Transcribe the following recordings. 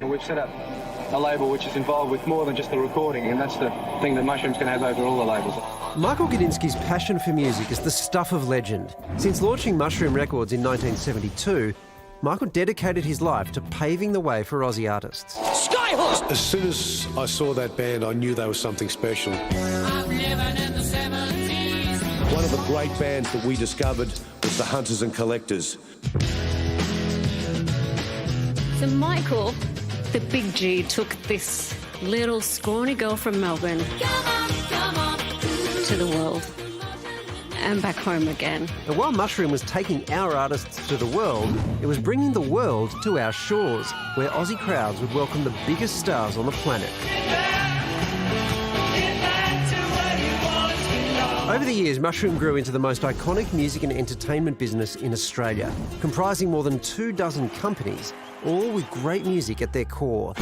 We've set up a label which is involved with more than just the recording, and that's the thing that Mushroom's going to have over all the labels. Michael Gudinski's passion for music is the stuff of legend. Since launching Mushroom Records in 1972, Michael dedicated his life to paving the way for Aussie artists. Skyhorse! As soon as I saw that band, I knew they were something special. I'm living in the 70s. One of the great bands that we discovered was the Hunters and Collectors. So Michael, the big G, took this little scrawny girl from Melbourne to the world and back home again. And while Mushroom was taking our artists to the world, it was bringing the world to our shores, where Aussie crowds would welcome the biggest stars on the planet. Over the years, Mushroom grew into the most iconic music and entertainment business in Australia, comprising more than 24 companies, all with great music at their core.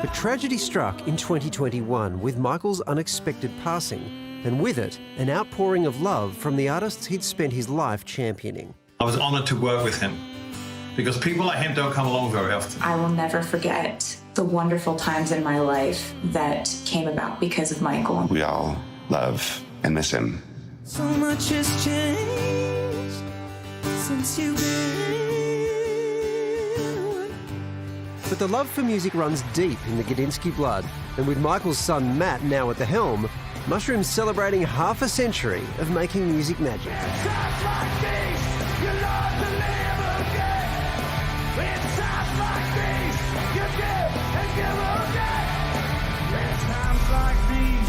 But tragedy struck in 2021 with Michael's unexpected passing, and with it, an outpouring of love from the artists he'd spent his life championing. I was honoured to work with him, because people like him don't come along very often. I will never forget the wonderful times in my life that came about because of Michael. We all love and miss him. So much has changed since you've been. But the love for music runs deep in the Gudinski blood, and with Michael's son Matt now at the helm, Mushroom's celebrating half a century of making music magic.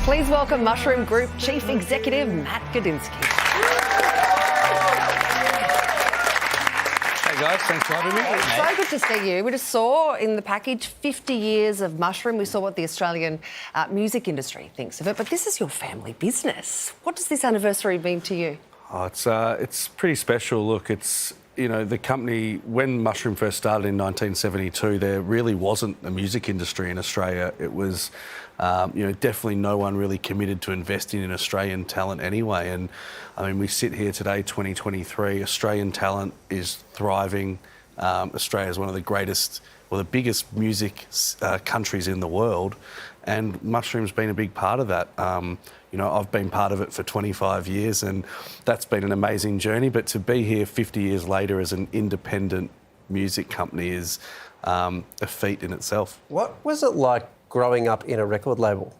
Please welcome Mushroom Group Chief Executive Matt Gudinski. Hey guys, thanks for having me. It's so good to see you. We just saw in the package 50 years of Mushroom. We saw what the Australian music industry thinks of it, but this is your family business. What does this anniversary mean to you? Oh, it's pretty special. Look, it's, you know, the company, when Mushroom first started in 1972, there really wasn't a music industry in Australia. It was, definitely no one really committed to investing in Australian talent anyway. And I mean, we sit here today, 2023, Australian talent is thriving. Australia is one of the greatest, or the biggest music countries in the world. And Mushroom's been a big part of that. I've been part of it for 25 years, and that's been an amazing journey. But to be here 50 years later as an independent music company is a feat in itself. What was it like growing up in a record label?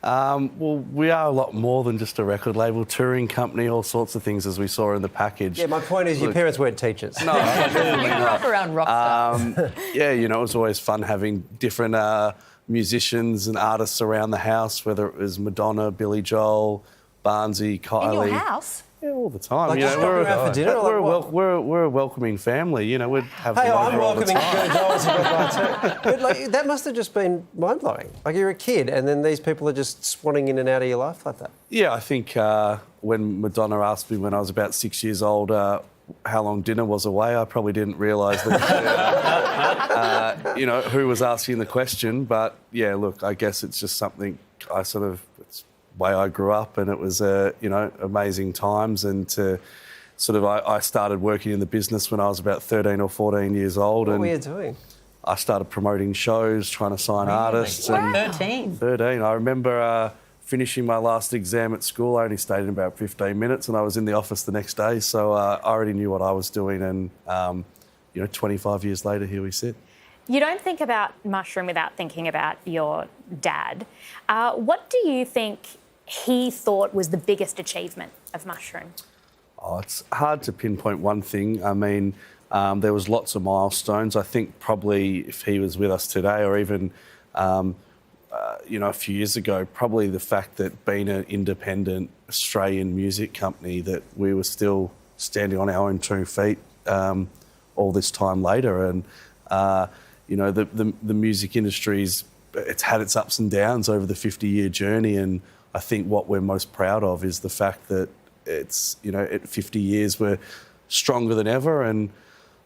Well, we are a lot more than just a record label, touring company, all sorts of things, as we saw in the package. Yeah, my point is, your parents weren't teachers. No, absolutely You grew up around rock stars. it was always fun having different musicians and artists around the house, whether it was Madonna, Billy Joel, Barnsey, Kylie. In your house? Yeah, all the time. Like, we're out for dinner. We're a welcoming family. We'd have. Hey, them I'm over all the welcoming time. girls and red too. But that must have just been mind blowing. Like, you're a kid, and then these people are just swanning in and out of your life like that. Yeah, I think when Madonna asked me when I was about 6 years old how long dinner was away, I probably didn't realise that, who was asking the question. But yeah, look, I guess it's just something it's the way I grew up, and it was, amazing times. And to I started working in the business when I was about 13 or 14 years old. What were you doing? I started promoting shows, trying to sign artists. Wow. And 13? 13. I remember finishing my last exam at school. I only stayed in about 15 minutes, and I was in the office the next day. So I already knew what I was doing, and 25 years later, here we sit. You don't think about Mushroom without thinking about your dad. What do you think he thought was the biggest achievement of Mushroom? Oh, it's hard to pinpoint one thing. I mean, there was lots of milestones. I think probably if he was with us today, or even a few years ago, probably the fact that being an independent Australian music company, that we were still standing on our own 2 feet all this time later. And, the music industry's, it's had its ups and downs over the 50-year journey. And I think what we're most proud of is the fact that it's, at 50 years, we're stronger than ever. And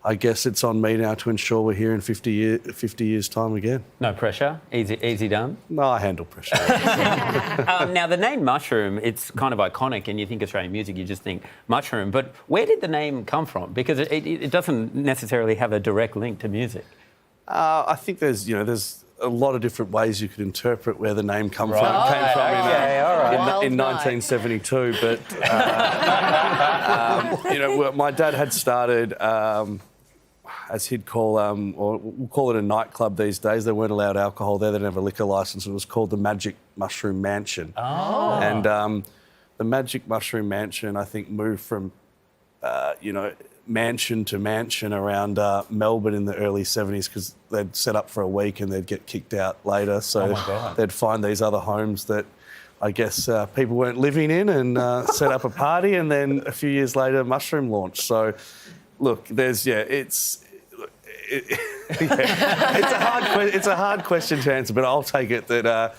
I guess it's on me now to ensure we're here in 50 years' time again. No pressure, easy done. No, I handle pressure. Now, the name Mushroom, it's kind of iconic, and you think Australian music, you just think Mushroom. But where did the name come from? Because it doesn't necessarily have a direct link to music. I think there's a lot of different ways you could interpret where the name came from. In 1972, but my dad had started, as he'd call, or we'll call it a nightclub these days. They weren't allowed alcohol there. They didn't have a liquor licence. It was called the Magic Mushroom Mansion. Oh. And the Magic Mushroom Mansion, I think, moved from, mansion to mansion around Melbourne in the early 70s because they'd set up for a week and they'd get kicked out later. So they'd find these other homes that I guess people weren't living in and set up a party, and then a few years later, Mushroom launched. So, look, it's a hard question to answer, but I'll take it that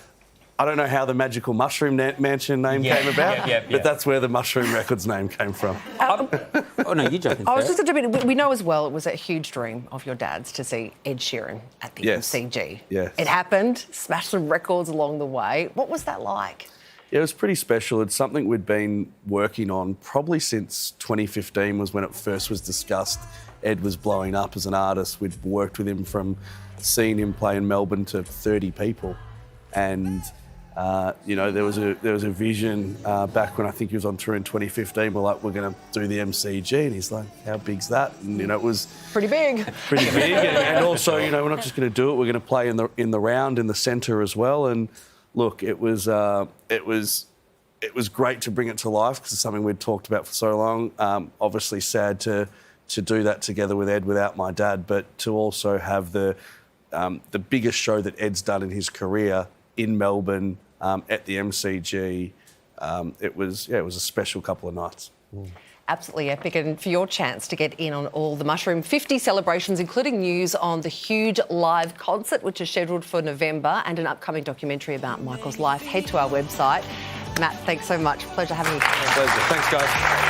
I don't know how the Magical Mushroom Mansion name came about, but that's where the Mushroom Records name came from. Oh, no, you jump in. I was just a bit. We know as well it was a huge dream of your dad's to see Ed Sheeran at the MCG. Yes. It happened, smashed some records along the way. What was that like? Yeah, it was pretty special. It's something we'd been working on probably since 2015 was when it first was discussed. Ed was blowing up as an artist. We'd worked with him from seeing him play in Melbourne to 30 people. And, there was a vision back when I think he was on tour in 2015. We're like, we're going to do the MCG. And he's like, how big's that? And, it was... Pretty big. Pretty big. and also, we're not just going to do it. We're going to play in the round, in the centre as well. And, look, it was great to bring it to life because it's something we'd talked about for so long. Obviously sad to do that together with Ed without my dad, but to also have the biggest show that Ed's done in his career in Melbourne at the MCG. It was a special couple of nights. Absolutely epic, and for your chance to get in on all the Mushroom 50 celebrations, including news on the huge live concert, which is scheduled for November, and an upcoming documentary about Michael's life, head to our website. Matt, thanks so much. Pleasure having you. Pleasure. Thanks, guys.